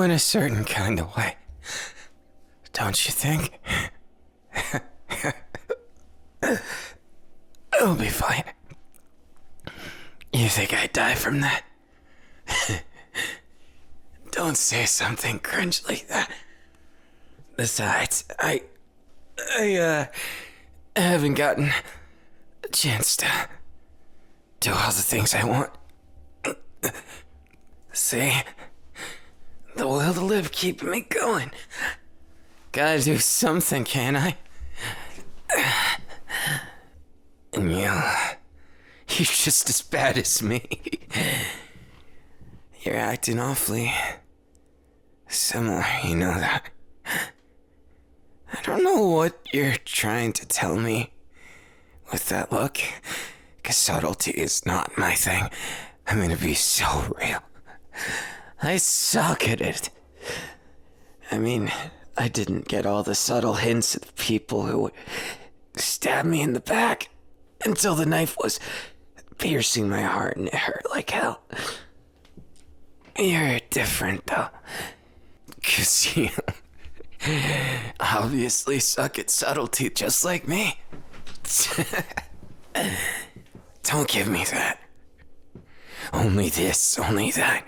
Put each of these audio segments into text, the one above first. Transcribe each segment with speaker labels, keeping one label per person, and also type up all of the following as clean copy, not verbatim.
Speaker 1: in a certain kind of way. Don't you think? It'll be fine. You think I'd die from that? Don't say something cringe like that. Besides, I haven't gotten a chance to do all the things I want. See? The will to live keeping me going. Gotta do something, can't I? And you're just as bad as me. You're acting awfully similar, you know that. I don't know what you're trying to tell me with that look, because subtlety is not my thing. I'm gonna be so real. I suck at it. I mean, I didn't get all the subtle hints of the people who would stab me in the back until the knife was piercing my heart and it hurt like hell. You're different, though. 'Cause you obviously suck at subtlety just like me. Don't give me that. Only this, only that.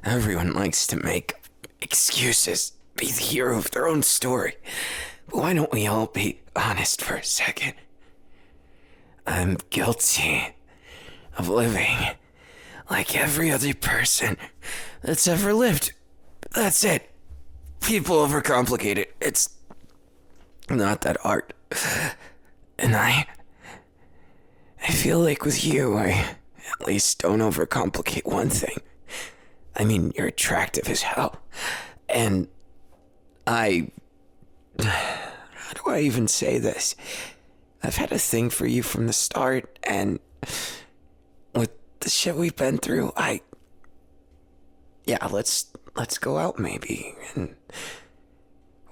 Speaker 1: Everyone likes to make excuses, be the hero of their own story. But why don't we all be honest for a second? I'm guilty of living like every other person that's ever lived. That's it. People overcomplicate it. It's not that hard. And I feel like with you, I at least don't overcomplicate one thing. I mean, you're attractive as hell. And how do I even say this? I've had a thing for you from the start, and with the shit we've been through, let's go out maybe. And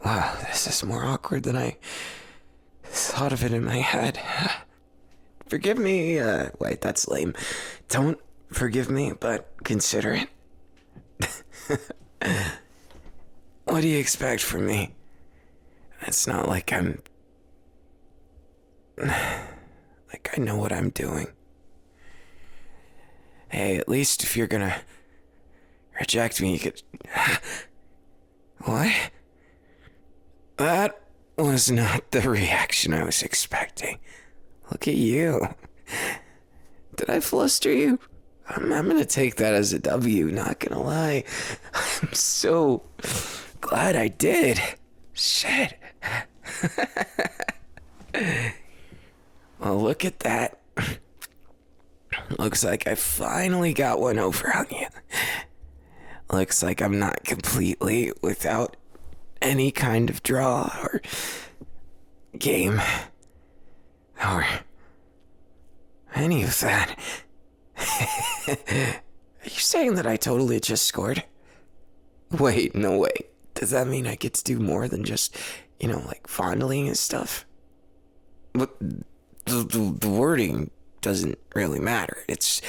Speaker 1: wow, this is more awkward than I thought of it in my head. Forgive me, wait, that's lame. Don't forgive me, but consider it. What do you expect from me? It's not like I know what I'm doing. Hey, at least if you're gonna reject me, you could... What? That was not the reaction I was expecting. Look at you. Did I fluster you? I'm gonna take that as a W, not gonna lie. I'm so glad I did. Shit. Well, look at that. Looks like I finally got one over on you. Looks like I'm not completely without any kind of draw or game or any of that. Are you saying that I totally just scored? Wait, no way. Does that mean I get to do more than just, like fondling and stuff? But the wording doesn't really matter. It's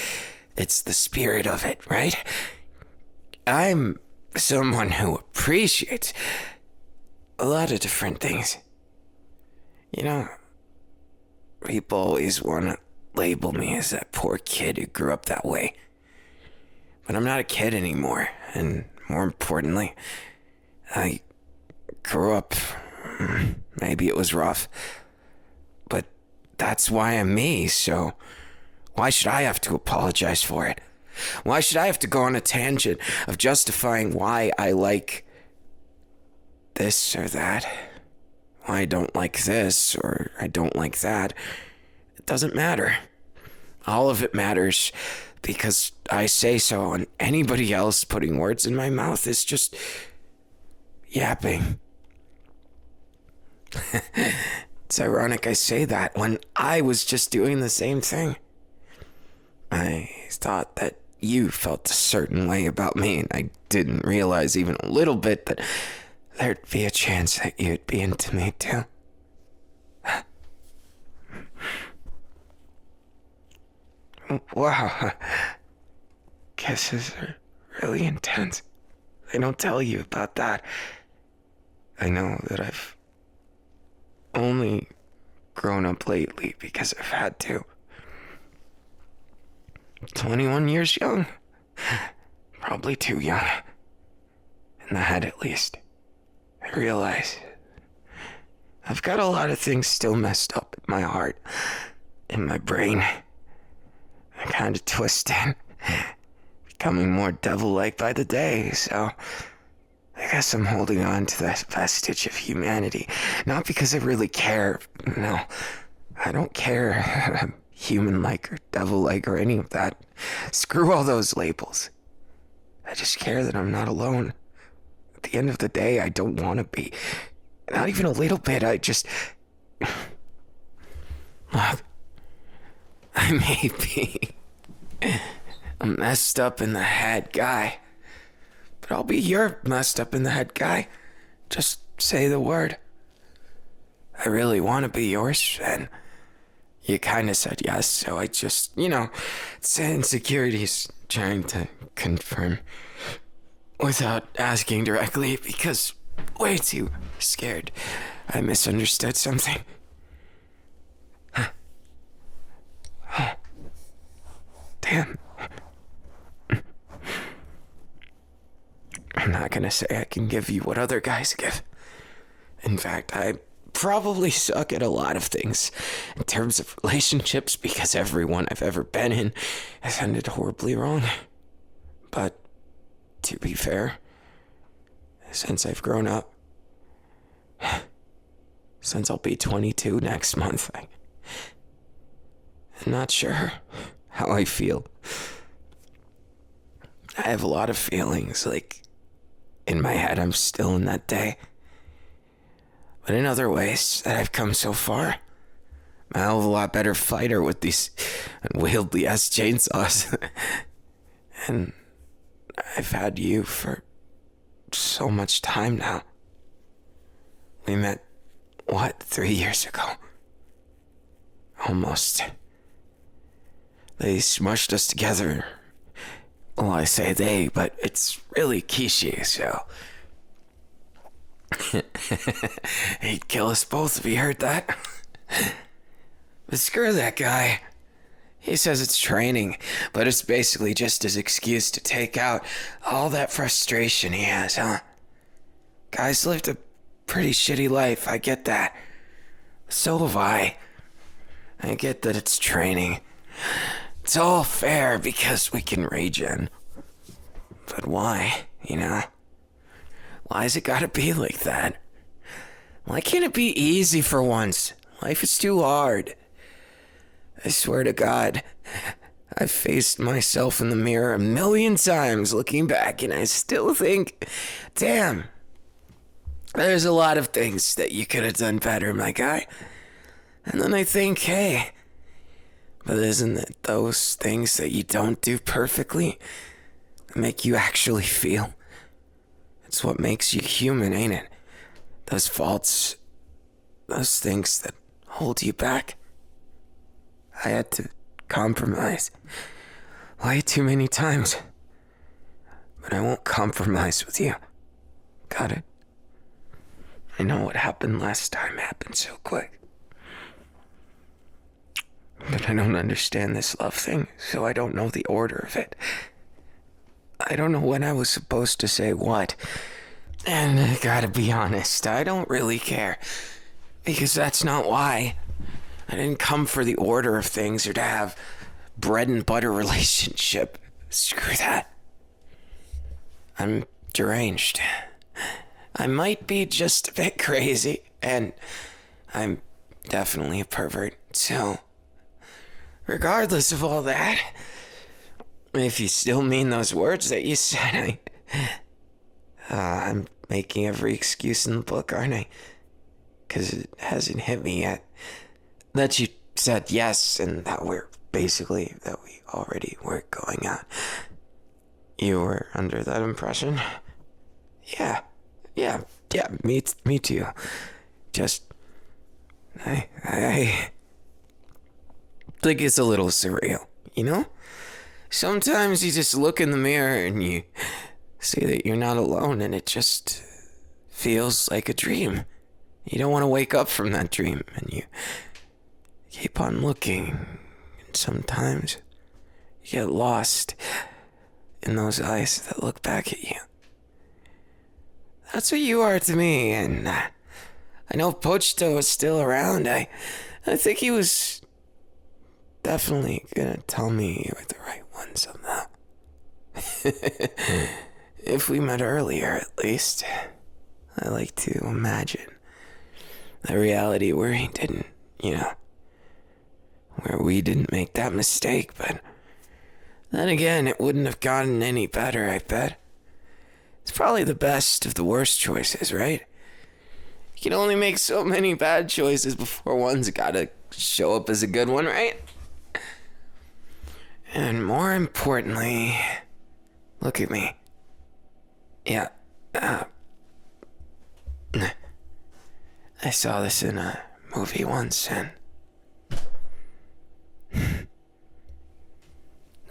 Speaker 1: the spirit of it, right? I'm someone who appreciates a lot of different things. People always want to label me as that poor kid who grew up that way. But I'm not a kid anymore, and more importantly, I grew up, maybe it was rough, but that's why I'm me, so why should I have to apologize for it? Why should I have to go on a tangent of justifying why I like this or that? Why I don't like this or I don't like that? It doesn't matter. All of it matters because I say so, and anybody else putting words in my mouth is just yapping. It's ironic I say that when I was just doing the same thing. I thought that you felt a certain way about me, and I didn't realize even a little bit that there'd be a chance that you'd be into me too. Wow. Kisses are really intense. I don't tell you about that. I know that I've only grown up lately because I've had to. 21 years young. Probably too young. In the head, at least. I realize I've got a lot of things still messed up in my heart, in my brain. I'm kind of twisted, becoming more devil-like by the day, so I guess I'm holding on to that vestige of humanity. Not because I really care. No, I don't care. I'm human-like or devil-like or any of that. Screw all those labels. I just care that I'm not alone. At the end of the day, I don't want to be. Not even a little bit, I just... Look, I may be a messed up in the head guy, but I'll be your messed up in the head guy. Just say the word. I really want to be yours, and you kind of said yes, so I just, it's insecurities trying to confirm without asking directly because way too scared I misunderstood something. Damn. I'm not gonna say I can give you what other guys give. In fact, I probably suck at a lot of things in terms of relationships because everyone I've ever been in has ended horribly wrong. But to be fair, since I've grown up, since I'll be 22 next month, I'm not sure how I feel. I have a lot of feelings, like, in my head I'm still in that day. But in other ways that I've come so far, I'm a hell of a lot better fighter with these unwieldy ass chainsaws. And I've had you for so much time now. We met, 3 years ago? Almost. They smushed us together. Well, I say they, but it's really Kishi, so... He'd kill us both if he heard that. But screw that guy. He says it's training, but it's basically just his excuse to take out all that frustration he has, huh? Guys lived a pretty shitty life, I get that. So have I. I get that it's training. It's all fair because we can regen. But why, Why's it gotta be like that? Why can't it be easy for once? Life is too hard. I swear to God, I've faced myself in the mirror a million times looking back, and I still think, damn, there's a lot of things that you could have done better, my guy. And then I think, hey, but isn't it those things that you don't do perfectly that make you actually feel? It's what makes you human, ain't it? Those faults, those things that hold you back. I had to compromise way too many times. But I won't compromise with you. Got it? I know what happened last time happened so quick. But I don't understand this love thing, so I don't know the order of it. I don't know when I was supposed to say what. And I gotta be honest, I don't really care. Because that's not why. I didn't come for the order of things or to have bread and butter relationship. Screw that. I'm deranged. I might be just a bit crazy, and I'm definitely a pervert, so regardless of all that, if you still mean those words that you said, I'm making every excuse in the book, aren't I? Because it hasn't hit me yet. That you said yes, and that we already were going out. You were under that impression? Yeah, me too. Just, I think it's a little surreal, Sometimes you just look in the mirror and you See that you're not alone, and it just feels like a dream. You don't want to wake up from that dream, and you keep on looking, and sometimes you get lost in those eyes that look back at you. That's what you are to me, and I know Pochito is still around. I think he was definitely gonna tell me you were the right one somehow. If we met earlier, at least. I like to imagine a reality where he didn't, where we didn't make that mistake, but then again, it wouldn't have gotten any better, I bet. It's probably the best of the worst choices, right? You can only make so many bad choices before one's gotta show up as a good one, right? And more importantly, look at me. Yeah, I saw this in a movie once, and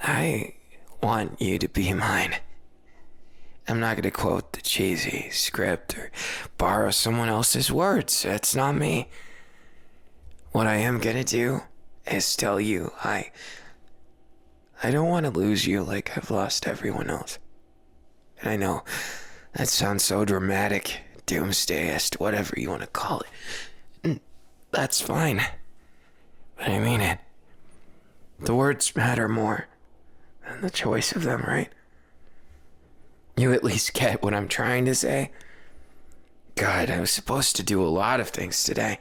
Speaker 1: I want you to be mine. I'm not going to quote the cheesy script or borrow someone else's words. That's not me. What I am going to do is tell you I don't want to lose you like I've lost everyone else. And I know that sounds so dramatic, doomsday-esque, whatever you want to call it. And that's fine. But I mean it. The words matter more than the choice of them, right? You at least get what I'm trying to say? God, I was supposed to do a lot of things today.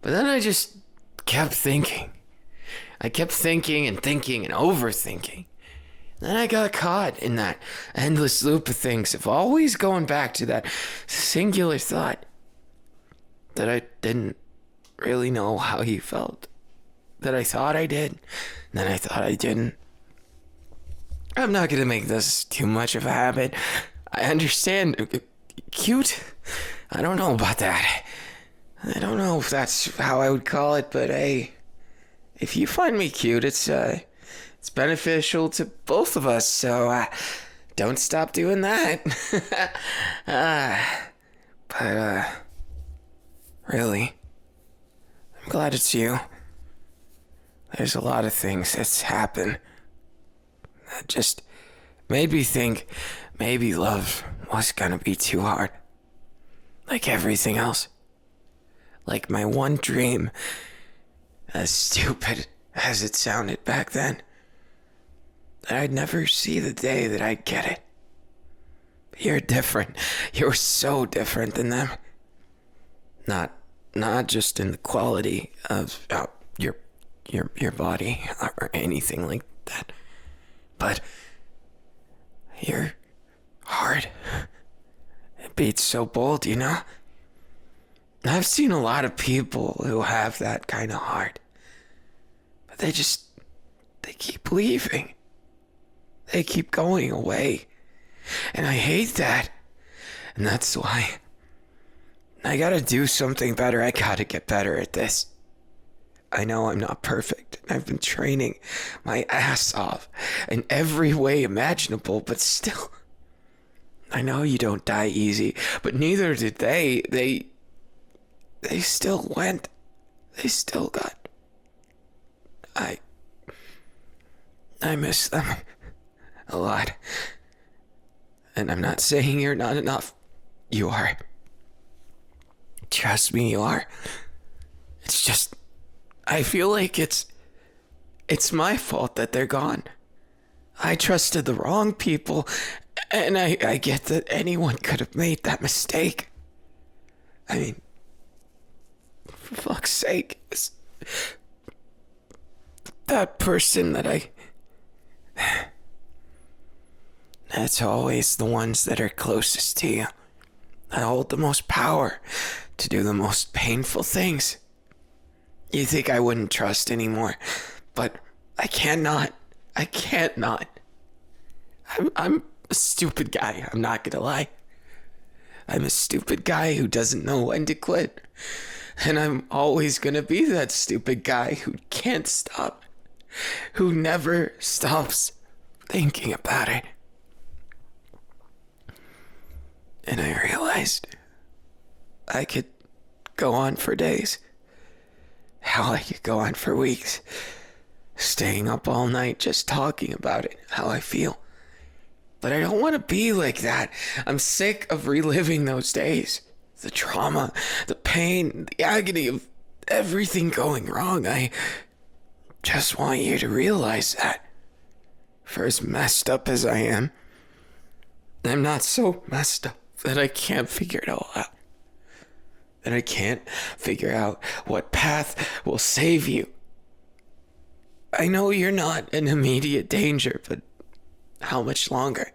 Speaker 1: But then I just kept thinking. I kept thinking and thinking and overthinking. Then I got caught in that endless loop of things of always going back to that singular thought that I didn't really know how you felt. That I thought I did, then I thought I didn't. I'm not going to make this too much of a habit. I understand. Cute? I don't know about that. I don't know if that's how I would call it, but hey, if you find me cute, it's beneficial to both of us, so don't stop doing that. But really, I'm glad it's you. There's a lot of things that's happened that just made me think maybe love was gonna be too hard. Like everything else. Like my one dream, as stupid as it sounded back then, that I'd never see the day that I'd get it. But you're different. You're so different than them. Not just in the quality of your body or anything like that, but your heart. It beats so bold, you know? I've seen a lot of people who have that kind of heart, but they keep leaving. They keep going away. And I hate that. And that's why I gotta do something better. I gotta get better at this. I know I'm not perfect. I've been training my ass off in every way imaginable, but still, I know you don't die easy, but neither did they. They still went. They still got. I miss them a lot. And I'm not saying you're not enough. You are. Trust me, you are. It's just, I feel like it's my fault that they're gone. I trusted the wrong people, and I get that anyone could have made that mistake. I mean, for fuck's sake, that person that that's always the ones that are closest to you, that hold the most power to do the most painful things. You think I wouldn't trust anymore, but I can't not. I'm a stupid guy, I'm not gonna lie. I'm a stupid guy who doesn't know when to quit. And I'm always gonna be that stupid guy who can't stop. Who never stops thinking about it. realized I could go on for days. How I could go on for weeks. Staying up all night just talking about it, how I feel. But I don't want to be like that. I'm sick of reliving those days. The trauma, the pain, the agony of everything going wrong. I just want you to realize that. For as messed up as I am, I'm not so messed up that I can't figure it all out. That I can't figure out what path will save you. I know you're not in immediate danger, but how much longer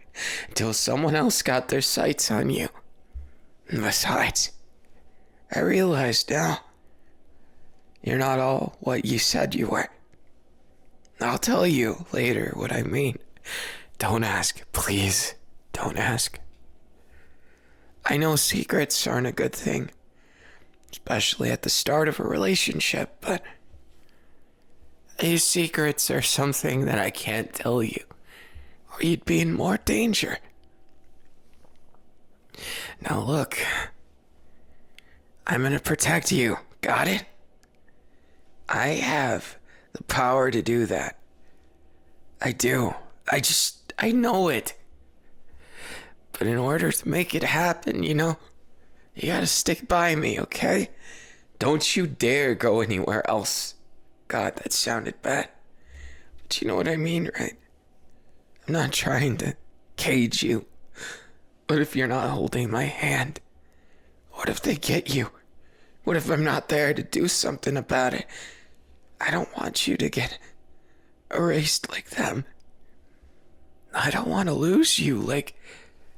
Speaker 1: until someone else got their sights on you? And besides, I realize now, you're not all what you said you were. I'll tell you later what I mean. Don't ask, please, don't ask. I know secrets aren't a good thing, especially at the start of a relationship, but these secrets are something that I can't tell you, or you'd be in more danger. Now look, I'm gonna protect you, got it? I have the power to do that. I do. I know it. But in order to make it happen, you gotta stick by me, okay? Don't you dare go anywhere else. God, that sounded bad. But you know what I mean, right? I'm not trying to cage you. What if you're not holding my hand? What if they get you? What if I'm not there to do something about it? I don't want you to get erased like them. I don't want to lose you like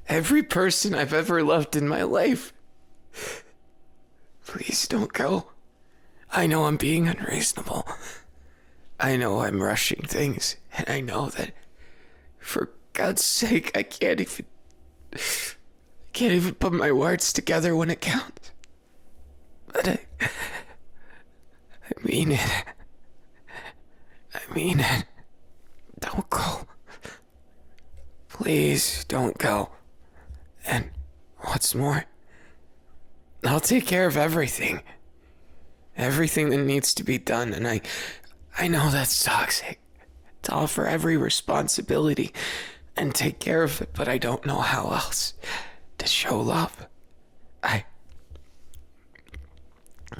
Speaker 1: every person I've ever loved in my life. Please don't go. I know I'm being unreasonable. I know I'm rushing things, and I know that, for God's sake, I can't even put my words together when it counts. But I mean it. I mean it. Don't go. Please don't go. And what's more, I'll take care of everything. Everything that needs to be done. And I know that's toxic, to offer every responsibility and take care of it, but I don't know how else to show love. I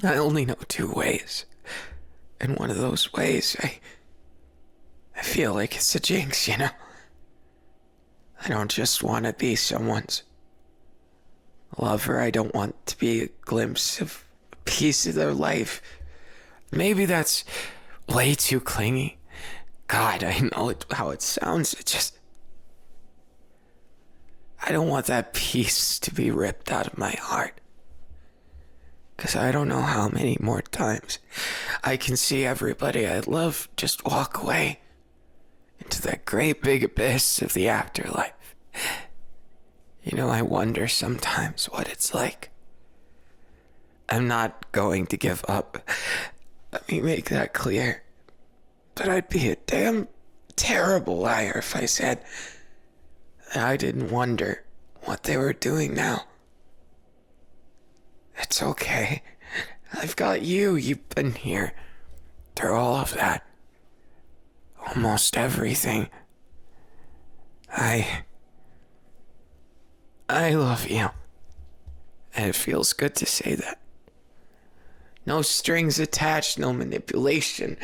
Speaker 1: only know 2 ways. And one of those ways, I feel like it's a jinx, I don't just want to be someone's lover. I don't want to be a glimpse of a piece of their life. Maybe that's way too clingy. God, I know how it sounds. I don't want that piece to be ripped out of my heart. 'Cause I don't know how many more times I can see everybody I love just walk away into that great big abyss of the afterlife. I wonder sometimes what it's like. I'm not going to give up. Let me make that clear. But I'd be a damn terrible liar if I said that I didn't wonder what they were doing now. It's okay. I've got you. You've been here through all of that. Almost everything. I love you. And it feels good to say that. No strings attached, no manipulation,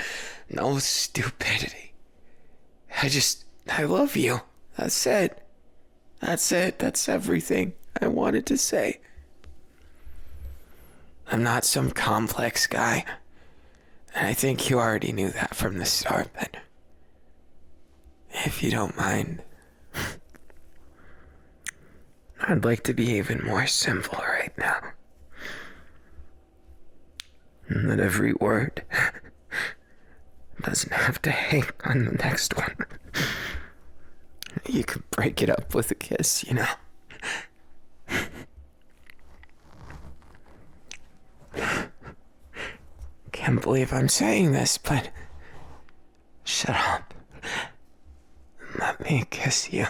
Speaker 1: no stupidity. I love you. That's it. That's everything I wanted to say. I'm not some complex guy. And I think you already knew that from the start, but if you don't mind, I'd like to be even more simple right now. And that every word doesn't have to hang on the next one. You can break it up with a kiss, Can't believe I'm saying this, but shut up. Let me kiss you.